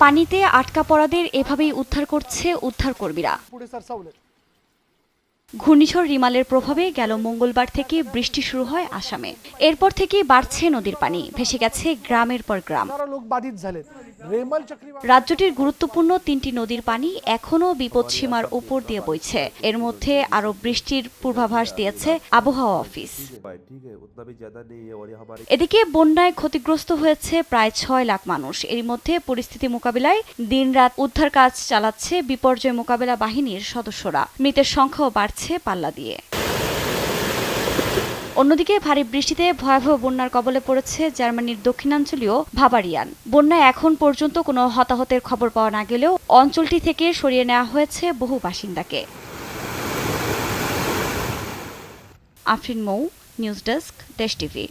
পানিতে আটকা পড়াদের এভাবেই উদ্ধার করছে উদ্ধারকর্মীরা। ঘূর্ণিঝড় রিমালের প্রভাবে গেল মঙ্গলবার থেকে বৃষ্টি শুরু হয় আসামে। এরপর থেকেই বাড়ছে নদীর পানি, ভেসে গেছে গ্রামের পর গ্রাম। রাজ্যটির গুরুত্বপূর্ণ ৩টি নদীর পানি এখনও বিপদসীমার উপর দিয়ে বইছে। এর মধ্যে আরও বৃষ্টির পূর্বাভাস দিয়েছে আবহাওয়া অফিস। এদিকে বন্যায় ক্ষতিগ্রস্ত হয়েছে প্রায় ৬ লাখ মানুষ। এর মধ্যে পরিস্থিতি মোকাবিলায় দিনরাত উদ্ধার কাজ চালাচ্ছে বিপর্যয় মোকাবিলা বাহিনীর সদস্যরা। মৃতের সংখ্যাও বাড়ছে পাল্লা দিয়ে। অন্যদিকে ভারী বৃষ্টিতে ভয়াবহ বন্যার কবলে পড়েছে জার্মানির দক্ষিণাঞ্চলীয় বাভারিয়ান। বন্যায় এখন পর্যন্ত কোনো হতাহতের খবর পাওয়া না গেলেও অঞ্চলটি থেকে সরিয়ে নেওয়া হয়েছে বহু বাসিন্দাকে। আফরিন মৌ, নিউজ ডেস্ক, দেশ টিভি।